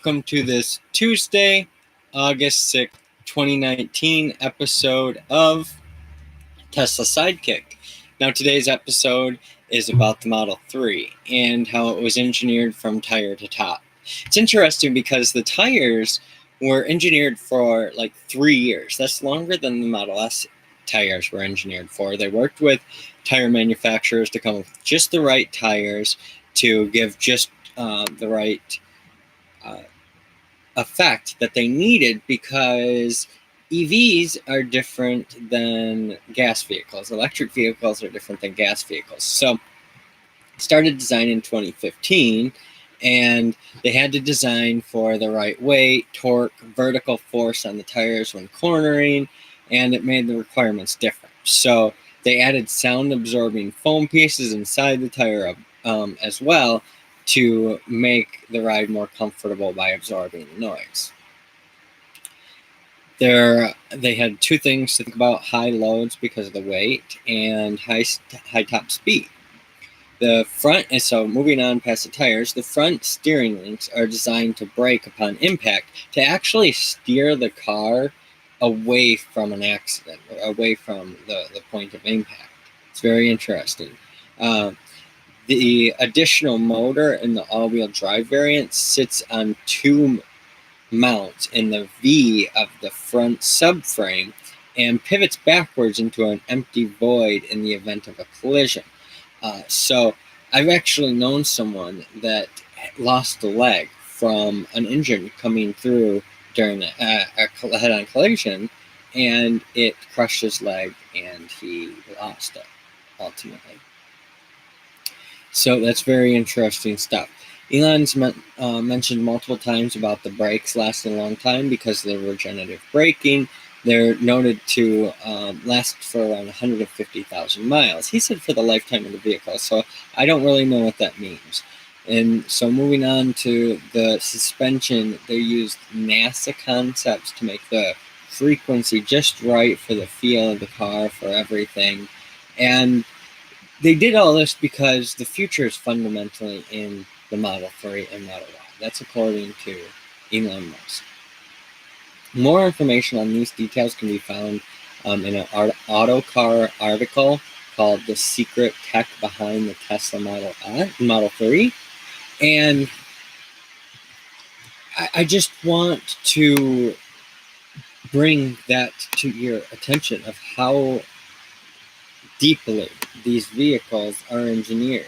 welcome to this Tuesday, August 6th, 2019 episode of Tesla Sidekick. Now, today's episode is about the Model 3 and how it was engineered from tire to top. It's interesting because the tires were engineered for like 3 years. That's longer than the Model S tires were engineered for. They worked with tire manufacturers to come up with just the right tires to give just the right effect that they needed, because EVs are different than gas vehicles. Electric vehicles are different than gas vehicles. So started design in 2015, and they had to design for the right weight, torque, vertical force on the tires when cornering, and it made the requirements different. So they added sound absorbing foam pieces inside the tire as well, to make the ride more comfortable by absorbing noise. They had two things to think about: high loads because of the weight, and high top speed. The front, and so moving on past the tires, the front steering links are designed to brake upon impact to actually steer the car away from an accident, or away from the point of impact. It's very interesting. The additional motor in the all-wheel drive variant sits on two mounts in the V of the front subframe and pivots backwards into an empty void in the event of a collision. So I've actually known someone that lost a leg from an engine coming through during a head-on collision, and it crushed his leg and he lost it ultimately. So that's very interesting stuff. Elon's mentioned multiple times about the brakes lasting a long time because of the regenerative braking. They're noted to last for around 150,000 miles. He said for the lifetime of the vehicle, so I don't really know what that means. And so moving on to the suspension, they used NASA concepts to make the frequency just right for the feel of the car, for everything. And they did all this because the future is fundamentally in the Model 3 and Model Y. That's according to Elon Musk. More information on these details can be found in an Autocar article called "The Secret Tech Behind the Tesla Model 3. And I just want to bring that to your attention of how deeply these vehicles are engineered.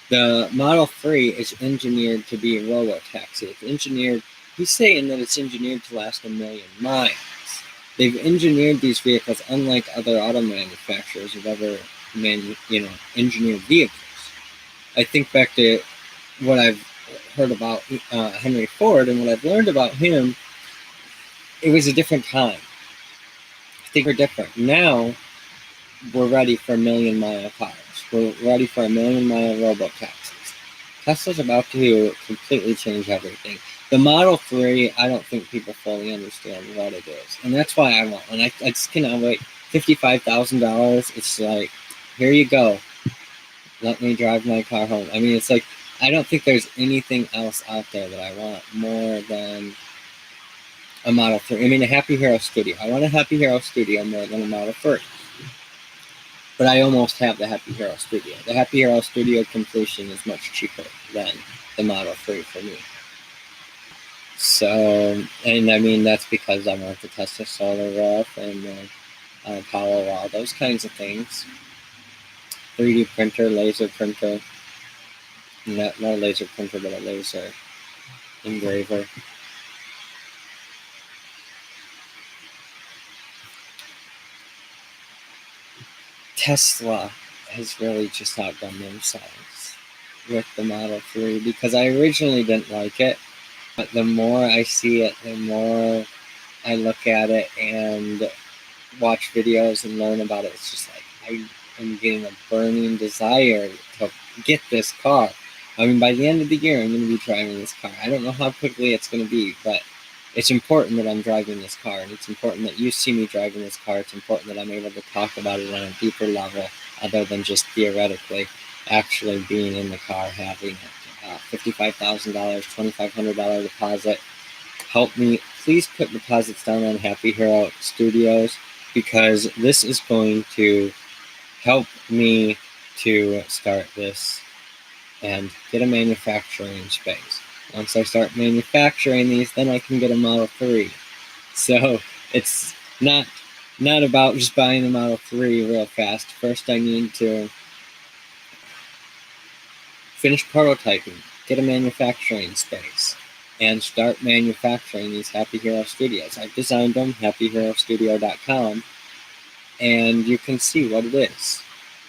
The Model 3 is engineered to be a robo-taxi. It's engineered, he's saying that it's engineered to last 1 million miles. They've engineered these vehicles unlike other auto manufacturers have ever engineered vehicles. I think back to what I've heard about Henry Ford, and what I've learned about him, it was a different time. I think we're different. Now, we're ready for 1 million mile cars. We're ready for 1 million mile robo-taxis. Tesla's about to completely change everything. The Model 3, I don't think people fully understand what it is. And that's why I want one. I just cannot wait. $55,000, it's like, here you go. Let me drive my car home. I mean, it's like, I don't think there's anything else out there that I want more than a Model 3. I mean, a Happy Hero Studio. I want a Happy Hero Studio more than a Model 3. But I almost have the Happy Hero Studio. The Happy Hero Studio completion is much cheaper than the Model 3 for me. So, and I mean, that's because I want the Tesla Solar Roof and the Powerwall, those kinds of things. 3D printer, laser printer. Not a laser printer, but a laser engraver. Tesla has really just outdone themselves with the Model 3, because I originally didn't like it, but the more I see it, the more I look at it and watch videos and learn about it, it's just like I am getting a burning desire to get this car. I mean, by the end of the year, I'm going to be driving this car. I don't know how quickly it's going to be, but it's important that I'm driving this car, and it's important that you see me driving this car. It's important that I'm able to talk about it on a deeper level, other than just theoretically actually being in the car, having it. $55,000, $2,500 deposit. Help me. Please put deposits down on Happy Hero Studios, because this is going to help me to start this and get a manufacturing space. Once I start manufacturing these, then I can get a Model 3. So it's not about just buying a Model 3 real fast. First, I need to finish prototyping, get a manufacturing space, and start manufacturing these Happy Hero Studios. I've designed them, happyherostudio.com, and you can see what it is,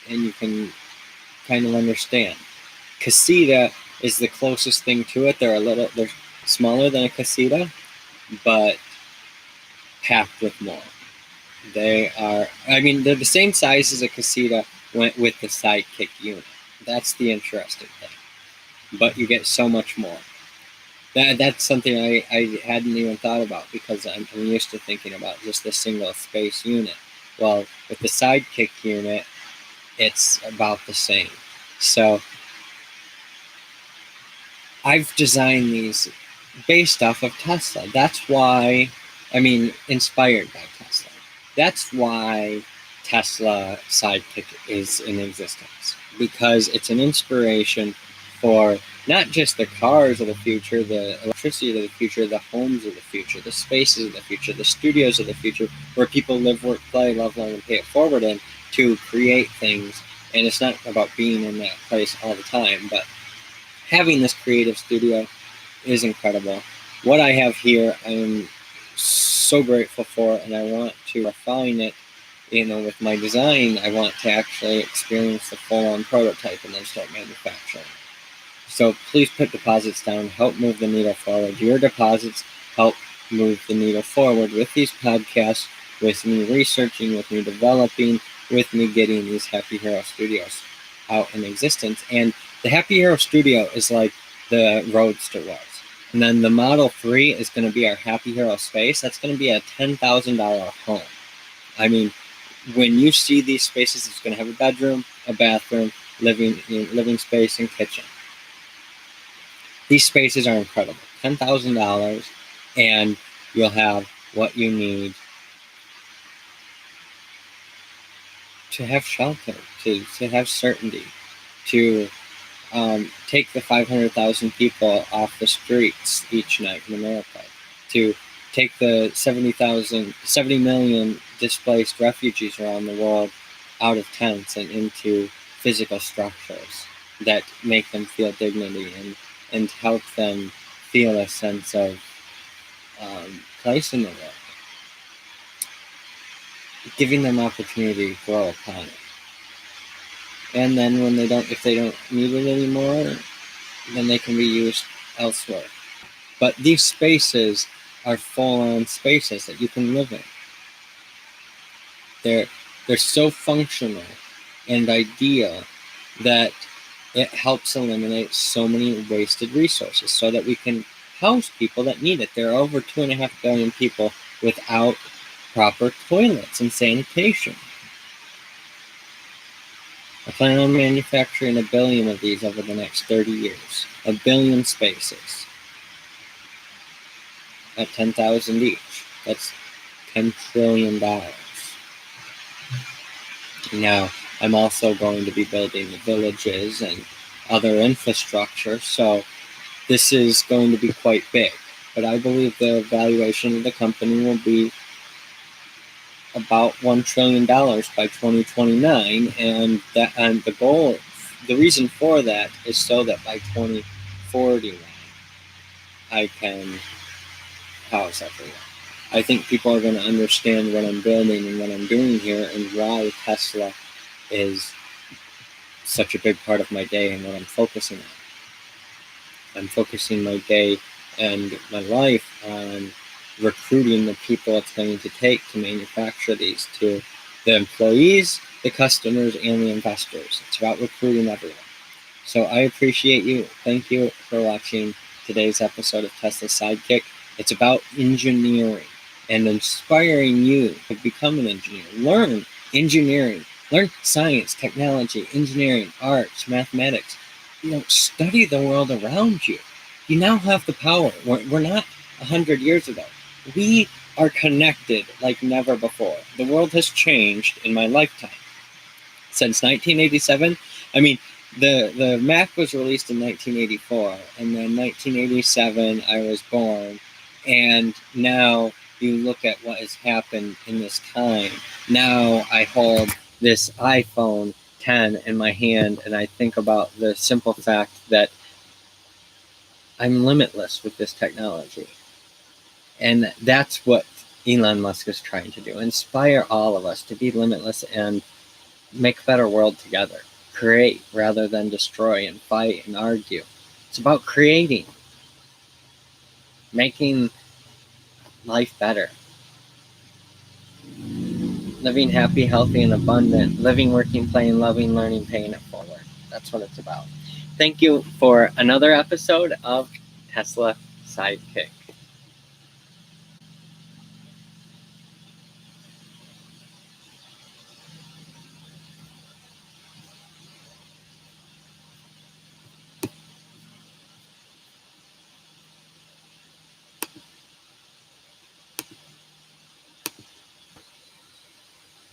and you can kind of understand. Casita is the closest thing to it. They're smaller than a Casita, but packed with more. They're the same size as a Casita with the Sidekick unit. That's the interesting thing. But you get so much more. That's something I hadn't even thought about, because I'm used to thinking about just a single space unit. Well, with the Sidekick unit, it's about the same. So I've designed these based off of Tesla. That's why, inspired by Tesla. That's why Tesla Sidekick is in existence, because it's an inspiration for not just the cars of the future, the electricity of the future, the homes of the future, the spaces of the future, the studios of the future, where people live, work, play, love, learn, and pay it forward in, to create things. And it's not about being in that place all the time, but having this creative studio is incredible. What I have here, I am so grateful for, and I want to refine it. With my design, I want to actually experience the full-on prototype and then start manufacturing. So please put deposits down, help move the needle forward. Your deposits help move the needle forward with these podcasts, with me researching, with me developing, with me getting these Happy Hero Studios out in existence. And the Happy Hero Studio is like the Roadster was. And then the Model 3 is going to be our Happy Hero space. That's going to be a $10,000 home. When you see these spaces, it's going to have a bedroom, a bathroom, living space, and kitchen. These spaces are incredible. $10,000, and you'll have what you need to have shelter, to have certainty, to take the 500,000 people off the streets each night in America, to take the 70 million displaced refugees around the world out of tents and into physical structures that make them feel dignity and help them feel a sense of place in the world, giving them opportunity to grow upon it. And then if they don't need it anymore, then they can be used elsewhere. But these spaces are full-on spaces that you can live in. They're so functional and ideal that it helps eliminate so many wasted resources, so that we can house people that need it. There are over 2.5 billion people without proper toilets and sanitation. I plan on manufacturing 1 billion of these over the next 30 years. 1 billion spaces at 10,000 each. That's $10 trillion. Now, I'm also going to be building the villages and other infrastructure, so this is going to be quite big. But I believe the valuation of the company will be about $1 trillion by 2029, and the goal, the reason for that is so that by 2049 I can house everyone. I think people are going to understand what I'm building and what I'm doing here, and why Tesla is such a big part of my day and what I'm focusing on. I'm focusing my day and my life on recruiting the people it's going to take to manufacture these, to the employees, the customers, and the investors. It's about recruiting everyone. So I appreciate you. Thank you for watching today's episode of Tesla Sidekick. It's about engineering and inspiring you to become an engineer. Learn engineering. Learn science, technology, engineering, arts, mathematics. study the world around you. You now have the power. We're not 100 years ago. We are connected like never before. The world has changed in my lifetime. Since 1987, I mean, the Mac was released in 1984, and then 1987 I was born, and now you look at what has happened in this time. Now I hold this iPhone 10 in my hand, and I think about the simple fact that I'm limitless with this technology. And that's what Elon Musk is trying to do. Inspire all of us to be limitless and make a better world together. Create rather than destroy and fight and argue. It's about creating, making life better. Living happy, healthy, and abundant. Living, working, playing, loving, learning, paying it forward. That's what it's about. Thank you for another episode of Tesla Sidekick.